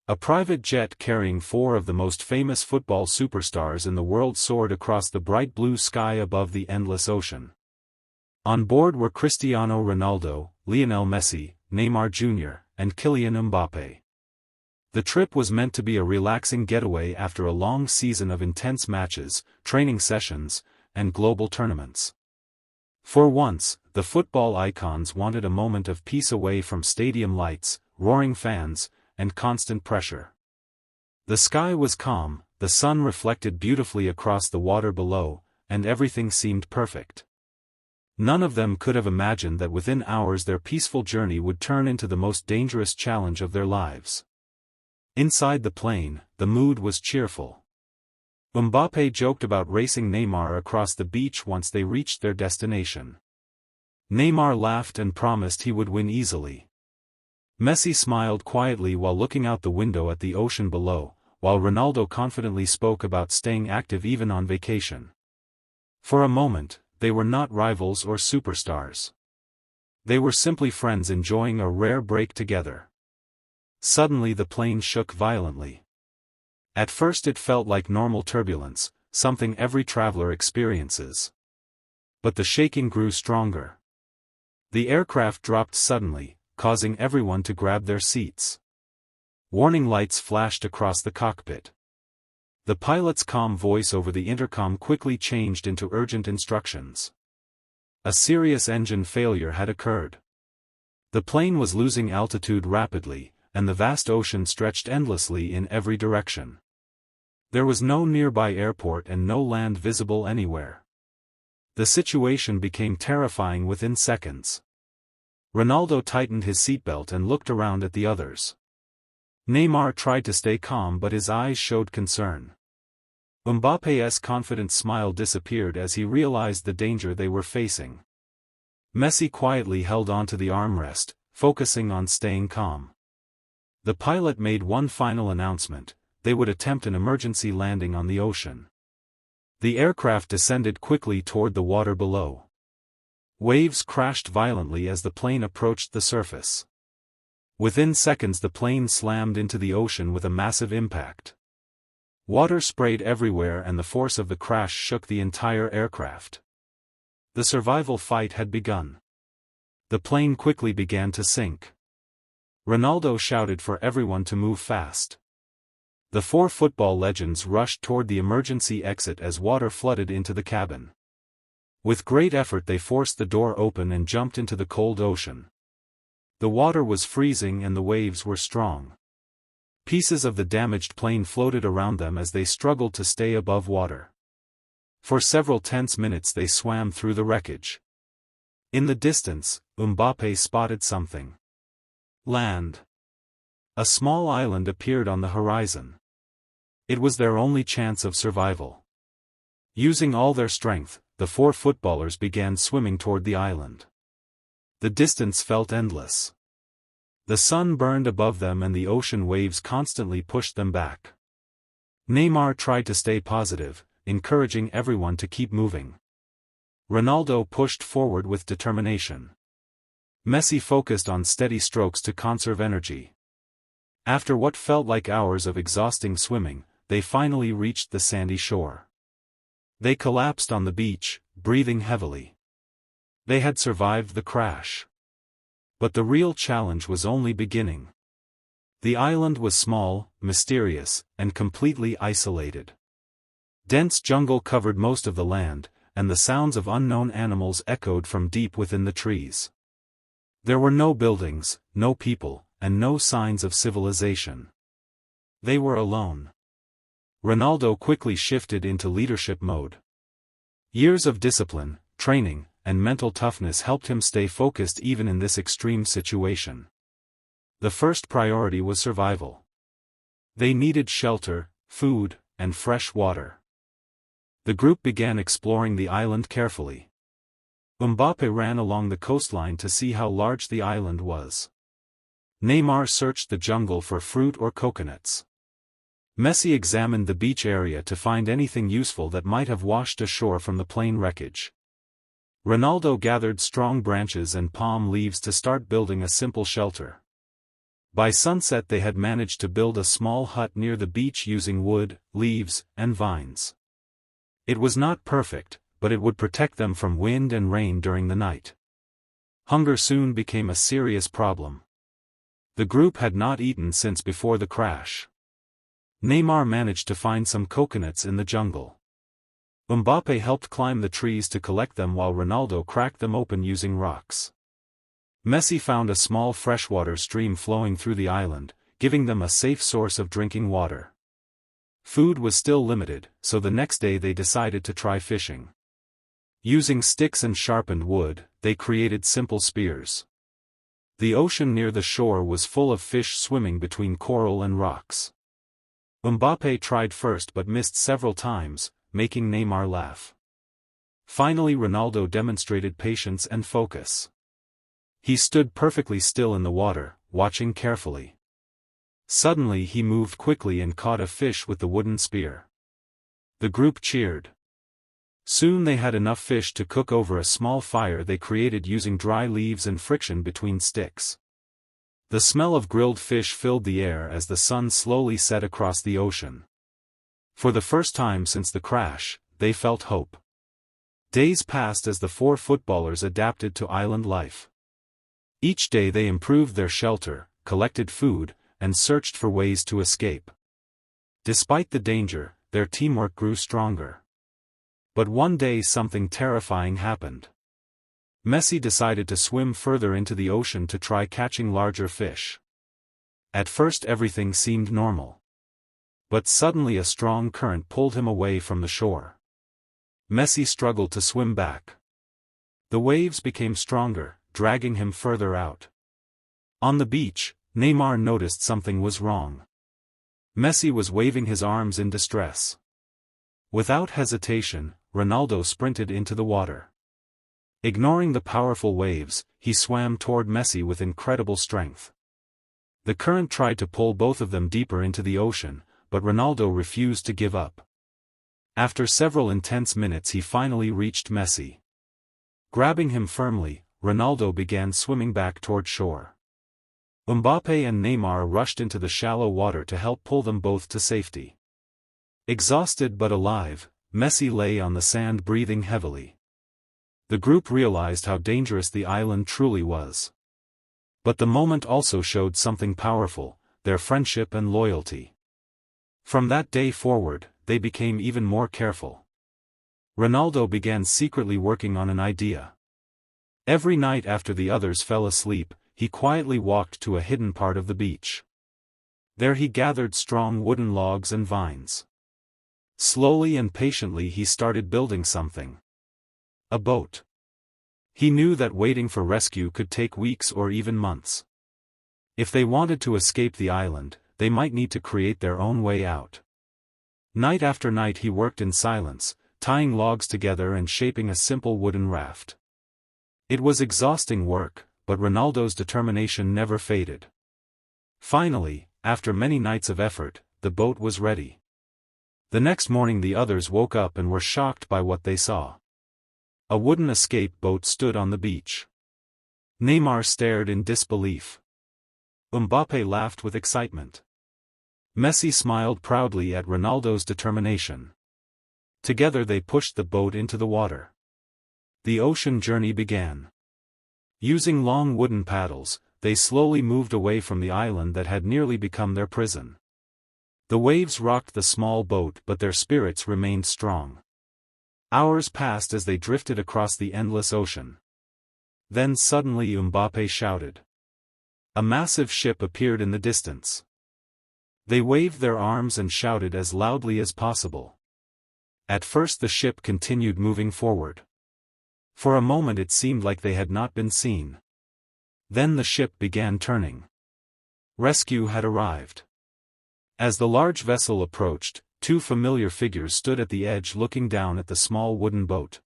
A private jet carrying four of the most famous football superstars in the world soared across the bright blue sky above the endless ocean. On board were Cristiano Ronaldo, Lionel Messi, Neymar Jr., and Kylian Mbappé. The trip was meant to be a relaxing getaway after a long season of intense matches, training sessions, and global tournaments. For once, the football icons wanted a moment of peace away from stadium lights, roaring fans, and constant pressure. The sky was calm, the sun reflected beautifully across the water below, and everything seemed perfect. None of them could have imagined that within hours their peaceful journey would turn into the most dangerous challenge of their lives. Inside the plane, the mood was cheerful. Mbappé joked about racing Neymar across the beach once they reached their destination. Neymar laughed and promised he would win easily. Messi smiled quietly while looking out the window at the ocean below, while Ronaldo confidently spoke about staying active even on vacation. For a moment, they were not rivals or superstars. They were simply friends enjoying a rare break together. Suddenly the plane shook violently. At first it felt like normal turbulence, something every traveler experiences. But the shaking grew stronger. The aircraft dropped suddenly, causing everyone to grab their seats. Warning lights flashed across the cockpit. The pilot's calm voice over the intercom quickly changed into urgent instructions. A serious engine failure had occurred. The plane was losing altitude rapidly, and the vast ocean stretched endlessly in every direction. There was no nearby airport and no land visible anywhere. The situation became terrifying within seconds. Ronaldo tightened his seatbelt and looked around at the others. Neymar tried to stay calm but his eyes showed concern. Mbappé's confident smile disappeared as he realized the danger they were facing. Messi quietly held onto the armrest, focusing on staying calm. The pilot made one final announcement: they would attempt an emergency landing on the ocean. The aircraft descended quickly toward the water below. Waves crashed violently as the plane approached the surface. Within seconds the plane slammed into the ocean with a massive impact. Water sprayed everywhere and the force of the crash shook the entire aircraft. The survival fight had begun. The plane quickly began to sink. Ronaldo shouted for everyone to move fast. The four football legends rushed toward the emergency exit as water flooded into the cabin. With great effort they forced the door open and jumped into the cold ocean. The water was freezing and the waves were strong. Pieces of the damaged plane floated around them as they struggled to stay above water. For several tense minutes they swam through the wreckage. In the distance, Mbappé spotted something. Land. A small island appeared on the horizon. It was their only chance of survival. Using all their strength, the four footballers began swimming toward the island. The distance felt endless. The sun burned above them and the ocean waves constantly pushed them back. Neymar tried to stay positive, encouraging everyone to keep moving. Ronaldo pushed forward with determination. Messi focused on steady strokes to conserve energy. After what felt like hours of exhausting swimming, they finally reached the sandy shore. They collapsed on the beach, breathing heavily. They had survived the crash. But the real challenge was only beginning. The island was small, mysterious, and completely isolated. Dense jungle covered most of the land, and the sounds of unknown animals echoed from deep within the trees. There were no buildings, no people, and no signs of civilization. They were alone. Ronaldo quickly shifted into leadership mode. Years of discipline, training, and mental toughness helped him stay focused even in this extreme situation. The first priority was survival. They needed shelter, food, and fresh water. The group began exploring the island carefully. Mbappé ran along the coastline to see how large the island was. Neymar searched the jungle for fruit or coconuts. Messi examined the beach area to find anything useful that might have washed ashore from the plane wreckage. Ronaldo gathered strong branches and palm leaves to start building a simple shelter. By sunset they had managed to build a small hut near the beach using wood, leaves, and vines. It was not perfect, but it would protect them from wind and rain during the night. Hunger soon became a serious problem. The group had not eaten since before the crash. Neymar managed to find some coconuts in the jungle. Mbappé helped climb the trees to collect them while Ronaldo cracked them open using rocks. Messi found a small freshwater stream flowing through the island, giving them a safe source of drinking water. Food was still limited, so the next day they decided to try fishing. Using sticks and sharpened wood, they created simple spears. The ocean near the shore was full of fish swimming between coral and rocks. Mbappé tried first but missed several times, making Neymar laugh. Finally Ronaldo demonstrated patience and focus. He stood perfectly still in the water, watching carefully. Suddenly he moved quickly and caught a fish with the wooden spear. The group cheered. Soon they had enough fish to cook over a small fire they created using dry leaves and friction between sticks. The smell of grilled fish filled the air as the sun slowly set across the ocean. For the first time since the crash, they felt hope. Days passed as the four footballers adapted to island life. Each day they improved their shelter, collected food, and searched for ways to escape. Despite the danger, their teamwork grew stronger. But one day something terrifying happened. Messi decided to swim further into the ocean to try catching larger fish. At first everything seemed normal. But suddenly a strong current pulled him away from the shore. Messi struggled to swim back. The waves became stronger, dragging him further out. On the beach, Neymar noticed something was wrong. Messi was waving his arms in distress. Without hesitation, Ronaldo sprinted into the water. Ignoring the powerful waves, he swam toward Messi with incredible strength. The current tried to pull both of them deeper into the ocean, but Ronaldo refused to give up. After several intense minutes he finally reached Messi. Grabbing him firmly, Ronaldo began swimming back toward shore. Mbappé and Neymar rushed into the shallow water to help pull them both to safety. Exhausted but alive, Messi lay on the sand breathing heavily. The group realized how dangerous the island truly was. But the moment also showed something powerful, their friendship and loyalty. From that day forward, they became even more careful. Ronaldo began secretly working on an idea. Every night after the others fell asleep, he quietly walked to a hidden part of the beach. There he gathered strong wooden logs and vines. Slowly and patiently he started building something. A boat. He knew that waiting for rescue could take weeks or even months. If they wanted to escape the island, they might need to create their own way out. Night after night he worked in silence, tying logs together and shaping a simple wooden raft. It was exhausting work, but Ronaldo's determination never faded. Finally, after many nights of effort, the boat was ready. The next morning the others woke up and were shocked by what they saw. A wooden escape boat stood on the beach. Neymar stared in disbelief. Mbappé laughed with excitement. Messi smiled proudly at Ronaldo's determination. Together they pushed the boat into the water. The ocean journey began. Using long wooden paddles, they slowly moved away from the island that had nearly become their prison. The waves rocked the small boat but their spirits remained strong. Hours passed as they drifted across the endless ocean. Then suddenly Mbappé shouted. A massive ship appeared in the distance. They waved their arms and shouted as loudly as possible. At first the ship continued moving forward. For a moment it seemed like they had not been seen. Then the ship began turning. Rescue had arrived. As the large vessel approached, two familiar figures stood at the edge looking down at the small wooden boat.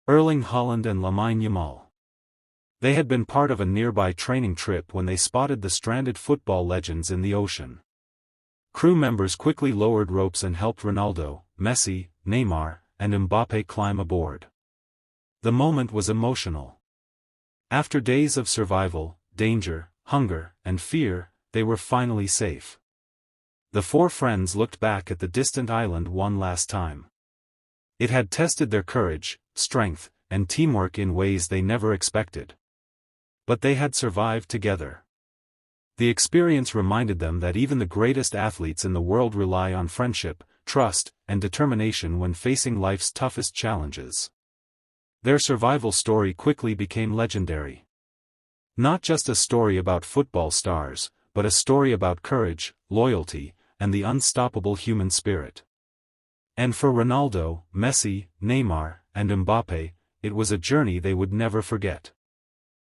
Erling Haaland and Lamine Yamal. They had been part of a nearby training trip when they spotted the stranded football legends in the ocean. Crew members quickly lowered ropes and helped Ronaldo, Messi, Neymar, and Mbappé climb aboard. The moment was emotional. After days of survival, danger, hunger, and fear, they were finally safe. The four friends looked back at the distant island one last time. It had tested their courage, strength, and teamwork in ways they never expected. But they had survived together. The experience reminded them that even the greatest athletes in the world rely on friendship, trust, and determination when facing life's toughest challenges. Their survival story quickly became legendary. Not just a story about football stars, but a story about courage, loyalty, and the unstoppable human spirit. And for Ronaldo, Messi, Neymar, and Mbappé, it was a journey they would never forget.